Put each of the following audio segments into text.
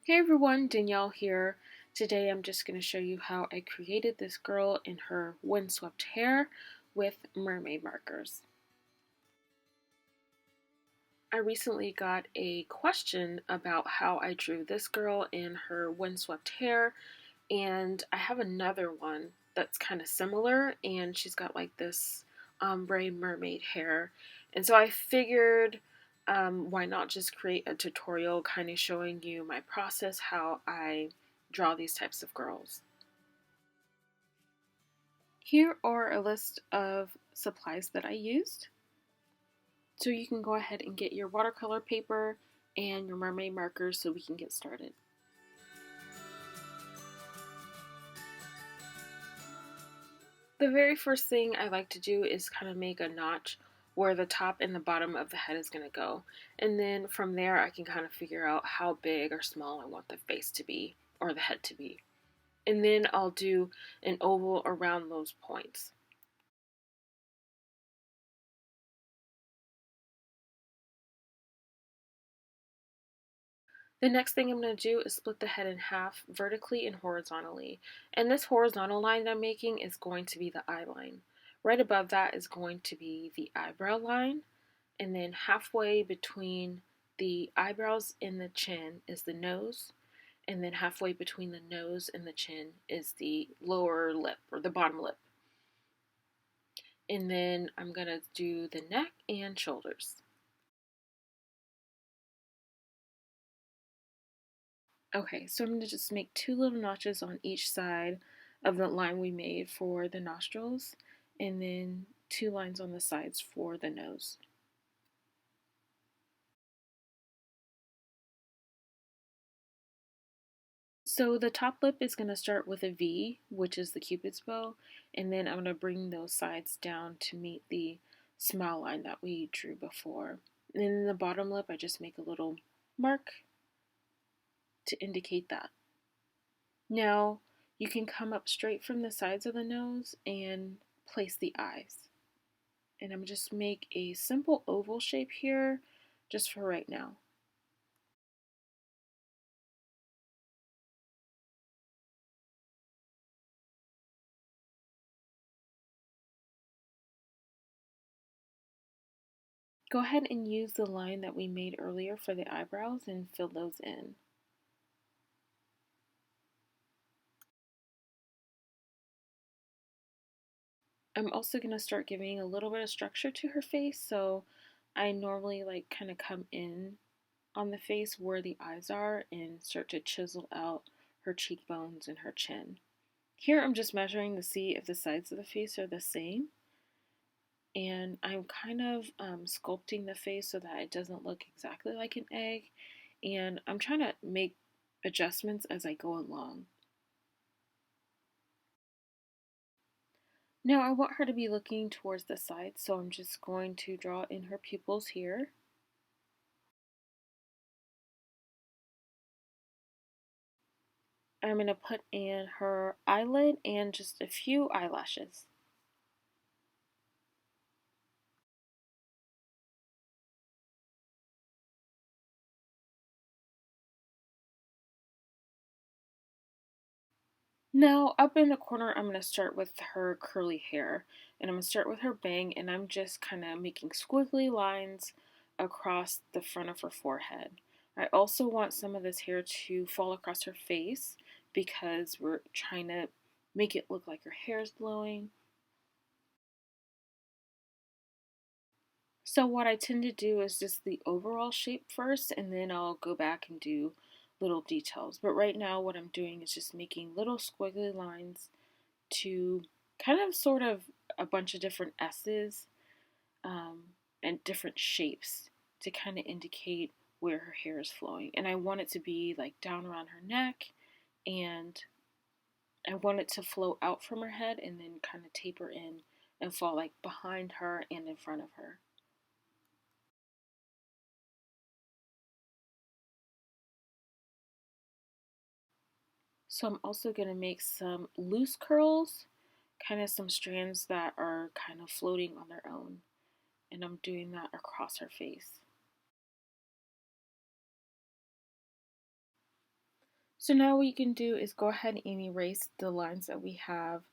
Hey everyone, Danielle here. Today I'm just going to show you how I created this girl in her windswept hair with mermaid markers. I recently got a question about how I drew this girl in her windswept hair, and I have another one that's kind of similar, and she's got like this ombre mermaid hair. And so I figured why not just create a tutorial kind of showing you my process, how I draw these types of girls. Here are a list of supplies that I used. So you can go ahead and get your watercolor paper and your mermaid markers so we can get started. The very first thing I like to do is kind of make a notch where the top and the bottom of the head is going to go. And then from there I can kind of figure out how big or small I want the face to be or the head to be. And then I'll do an oval around those points. The next thing I'm going to do is split the head in half vertically and horizontally. And this horizontal line that I'm making is going to be the eye line. Right above that is going to be the eyebrow line. And then halfway between the eyebrows and the chin is the nose. And then halfway between the nose and the chin is the lower lip or the bottom lip. And then I'm going to do the neck and shoulders. Okay, so I'm going to just make two little notches on each side of the line we made for the nostrils, and then two lines on the sides for the nose. So the top lip is going to start with a V, which is the Cupid's bow, and then I'm going to bring those sides down to meet the smile line that we drew before. And then in the bottom lip, I just make a little mark to indicate that. Now, you can come up straight from the sides of the nose and place the eyes. And I'm just make a simple oval shape here just for right now. Go ahead and use the line that we made earlier for the eyebrows and fill those in. I'm also going to start giving a little bit of structure to her face, so I normally like kind of come in on the face where the eyes are and start to chisel out her cheekbones and her chin. Here I'm just measuring to see if the sides of the face are the same, and I'm kind of sculpting the face so that it doesn't look exactly like an egg, and I'm trying to make adjustments as I go along. Now I want her to be looking towards the side, so I'm just going to draw in her pupils here. I'm going to put in her eyelid and just a few eyelashes. Now, up in the corner, I'm going to start with her curly hair. And I'm going to start with her bang, and I'm just kind of making squiggly lines across the front of her forehead. I also want some of this hair to fall across her face because we're trying to make it look like her hair is blowing. So what I tend to do is just the overall shape first, and then I'll go back and do little details. But right now what I'm doing is just making little squiggly lines to kind of sort of a bunch of different S's and different shapes to kind of indicate where her hair is flowing. And I want it to be like down around her neck, and I want it to flow out from her head and then kind of taper in and fall like behind her and in front of her. So I'm also going to make some loose curls, kind of some strands that are kind of floating on their own. And I'm doing that across her face. So now what you can do is go ahead and erase the lines that we have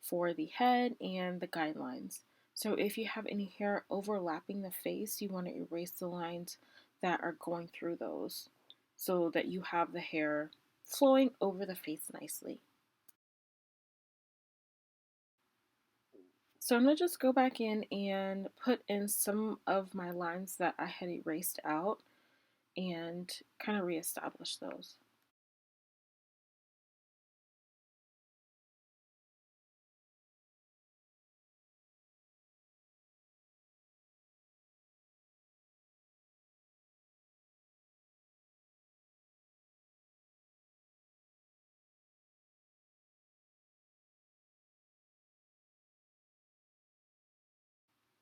for the head and the guidelines. So if you have any hair overlapping the face, you want to erase the lines that are going through those so that you have the hair flowing over the face nicely. So I'm going to just go back in and put in some of my lines that I had erased out and kind of reestablish those.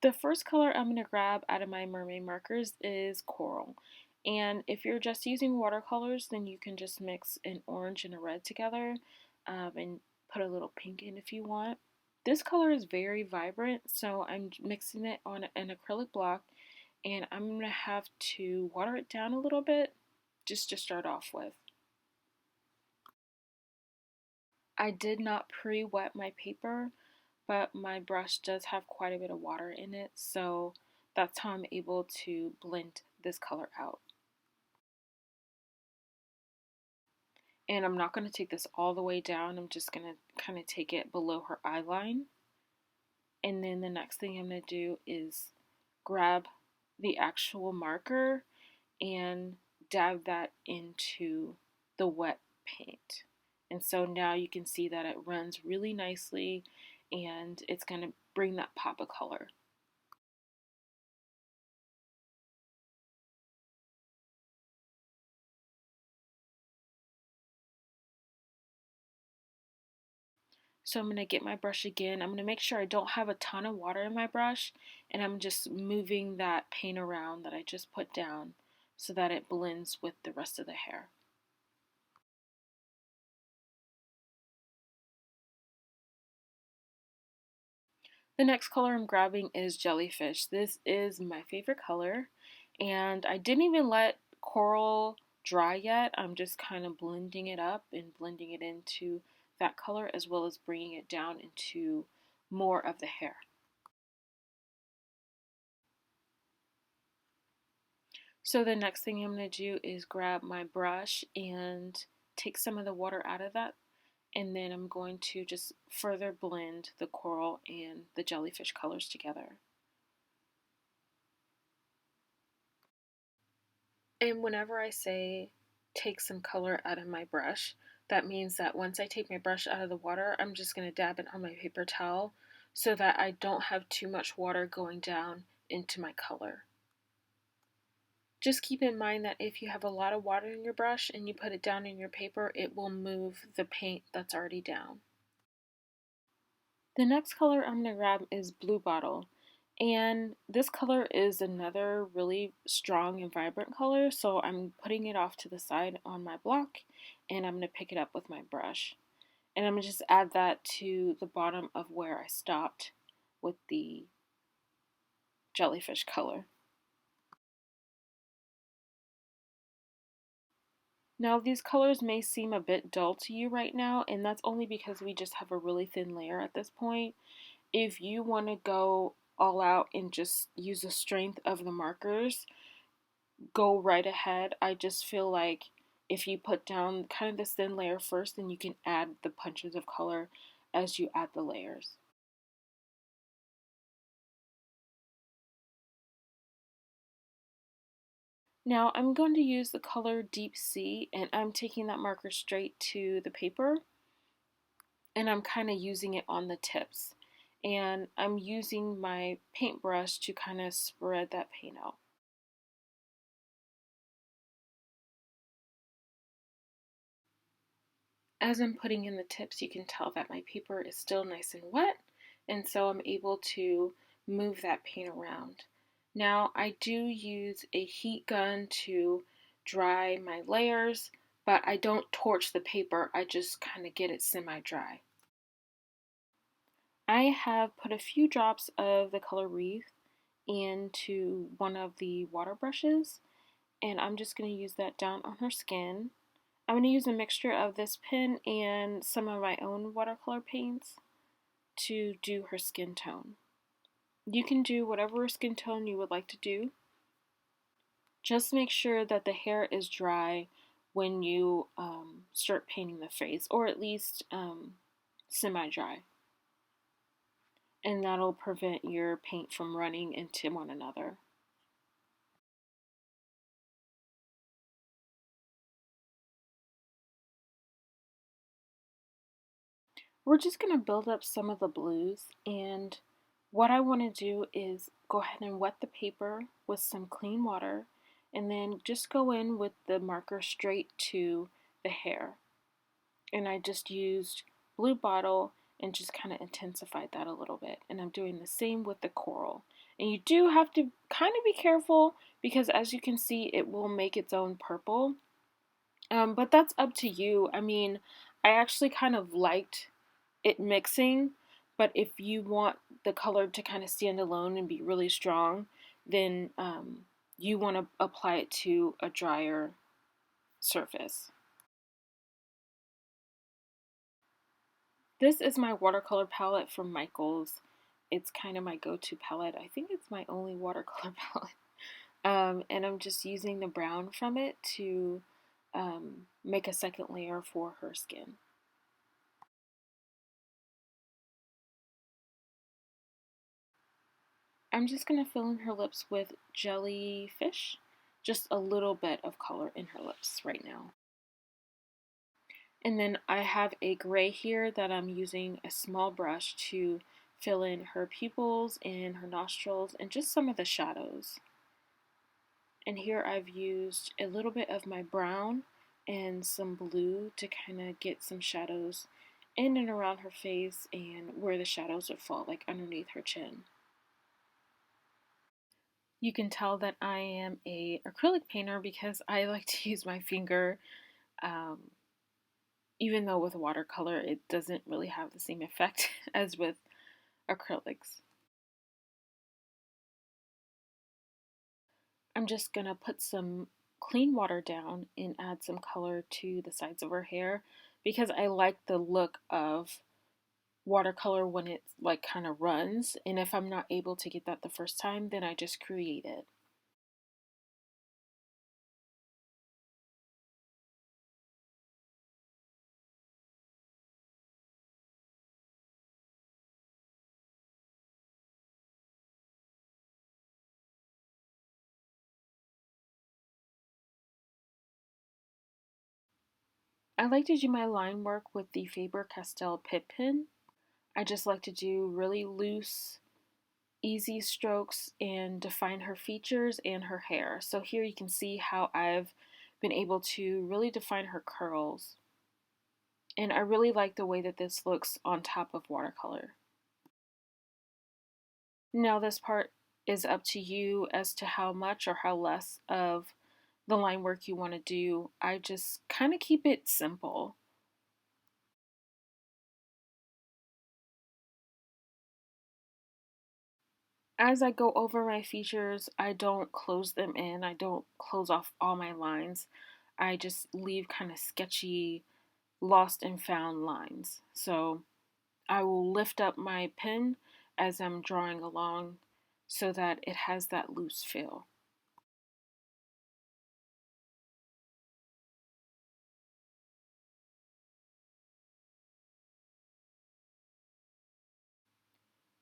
The first color I'm going to grab out of my mermaid markers is coral. And if you're just using watercolors, then you can just mix an orange and a red together and put a little pink in if you want. This color is very vibrant, so I'm mixing it on an acrylic block, and I'm going to have to water it down a little bit just to start off with. I did not pre-wet my paper, but my brush does have quite a bit of water in it, so that's how I'm able to blend this color out. And I'm not going to take this all the way down, I'm just going to kind of take it below her eye line. And then the next thing I'm going to do is grab the actual marker and dab that into the wet paint. And so now you can see that it runs really nicely and it's going to bring that pop of color. So I'm going to get my brush again. I'm going to make sure I don't have a ton of water in my brush, and I'm just moving that paint around that I just put down so that it blends with the rest of the hair. The next color I'm grabbing is Jellyfish. This is my favorite color, and I didn't even let coral dry yet. I'm just kind of blending it up and blending it into that color as well as bringing it down into more of the hair. So the next thing I'm going to do is grab my brush and take some of the water out of that, and then I'm going to just further blend the coral and the jellyfish colors together. And whenever I say take some color out of my brush, that means that once I take my brush out of the water, I'm just going to dab it on my paper towel so that I don't have too much water going down into my color. Just keep in mind that if you have a lot of water in your brush and you put it down in your paper, it will move the paint that's already down. The next color I'm going to grab is Blue Bottle. And this color is another really strong and vibrant color, so I'm putting it off to the side on my block and I'm going to pick it up with my brush. And I'm going to just add that to the bottom of where I stopped with the jellyfish color. Now these colors may seem a bit dull to you right now, and that's only because we just have a really thin layer at this point. If you want to go all out and just use the strength of the markers, go right ahead. I just feel like if you put down kind of this thin layer first, then you can add the punches of color as you add the layers. Now I'm going to use the color Deep Sea, and I'm taking that marker straight to the paper and I'm kind of using it on the tips. And I'm using my paintbrush to kind of spread that paint out. As I'm putting in the tips, you can tell that my paper is still nice and wet, and so I'm able to move that paint around. Now I do use a heat gun to dry my layers, but I don't torch the paper, I just kind of get it semi-dry. I have put a few drops of the color Wreath into one of the water brushes, and I'm just going to use that down on her skin I'm going to use a mixture of this pen and some of my own watercolor paints to do her skin tone. You can do whatever skin tone you would like to do. Just make sure that the hair is dry when you start painting the face, or at least semi-dry. And that'll prevent your paint from running into one another. We're just going to build up some of the blues, and what I want to do is go ahead and wet the paper with some clean water and then just go in with the marker straight to the hair. And I just used Blue Bottle and just kind of intensified that a little bit. And I'm doing the same with the coral. And you do have to kind of be careful because as you can see, it will make its own purple. But that's up to you. I mean, I actually kind of liked it mixing, but if you want the color to kind of stand alone and be really strong, then you want to apply it to a drier surface. This is my watercolor palette from Michaels. It's kind of my go-to palette. I think it's my only watercolor palette. And I'm just using the brown from it to make a second layer for her skin. I'm just going to fill in her lips with Jellyfish. Just a little bit of color in her lips right now. And then I have a gray here that I'm using a small brush to fill in her pupils and her nostrils and just some of the shadows. And here I've used a little bit of my brown and some blue to kind of get some shadows in and around her face and where the shadows would fall, like underneath her chin. You can tell that I am a acrylic painter because I like to use my finger. Um, Even though with watercolor it doesn't really have the same effect as with acrylics. I'm just gonna put some clean water down and add some color to the sides of her hair because I like the look of watercolor when it like kind of runs, and if I'm not able to get that the first time, then I just create it. I like to do my line work with the Faber-Castell Pitt pen. I just like to do really loose, easy strokes and define her features and her hair. So here you can see how I've been able to really define her curls. And I really like the way that this looks on top of watercolor. Now this part is up to you as to how much or how less of the line work you want to do. I just kind of keep it simple. As I go over my features, I don't close them in. I don't close off all my lines. I just leave kind of sketchy, lost and found lines. So I will lift up my pen as I'm drawing along so that it has that loose feel.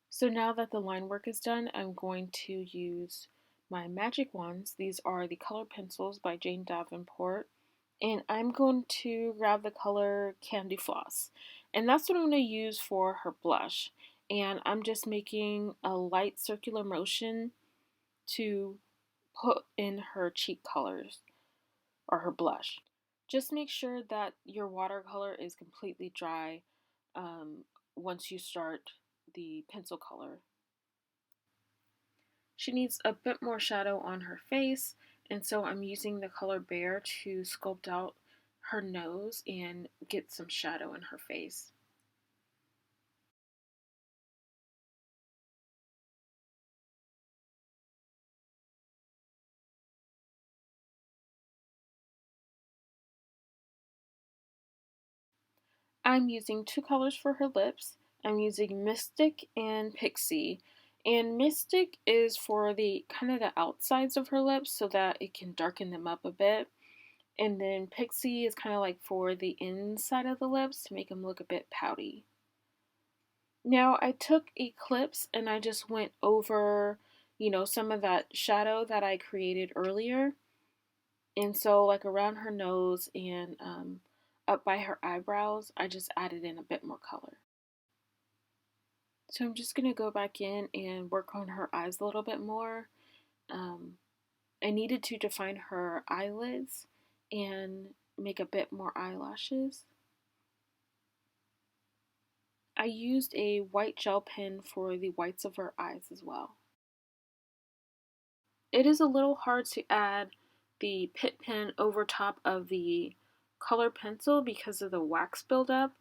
So now that the line work is done, I'm going to use my magic wands. These are the color pencils by Jane Davenport. And I'm going to grab the color Candy Floss. And that's what I'm going to use for her blush. And I'm just making a light circular motion to put in her cheek colors or her blush. Just make sure that your watercolor is completely dry once you start the pencil color. She needs a bit more shadow on her face, and so I'm using the color Bear to sculpt out her nose and get some shadow in her face. I'm using two colors for her lips. I'm using Mystic and Pixie. And Mystic is for the kind of the outsides of her lips so that it can darken them up a bit. And then Pixie is kind of like for the inside of the lips to make them look a bit pouty. Now I took Eclipse and I just went over, some of that shadow that I created earlier. And so like around her nose and up by her eyebrows, I just added in a bit more color. So I'm just going to go back in and work on her eyes a little bit more. Um, I needed to define her eyelids and make a bit more eyelashes. I used a white gel pen for the whites of her eyes as well. It is a little hard to add the Pitt pen over top of the color pencil because of the wax buildup,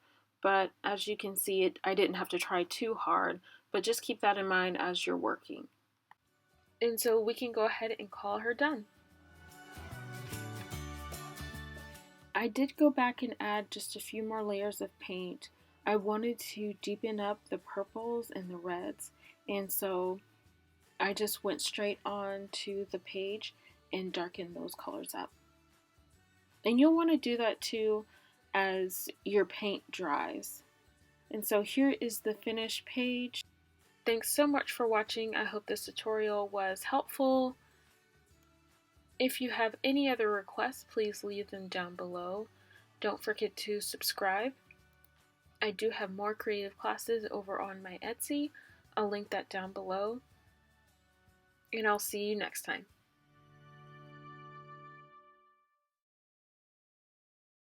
but as you can see, I didn't have to try too hard, but just keep that in mind as you're working. And so we can go ahead and call her done. I did go back and add just a few more layers of paint. I wanted to deepen up the purples and the reds, and so I just went straight on to the page and darkened those colors up. And you'll want to do that too as your paint dries. And so here is the finished page. Thanks so much for watching. I hope this tutorial was helpful. If you have any other requests, please leave them down below. Don't forget to subscribe. I do have more creative classes over on my Etsy. I'll link that down below. And I'll see you next time.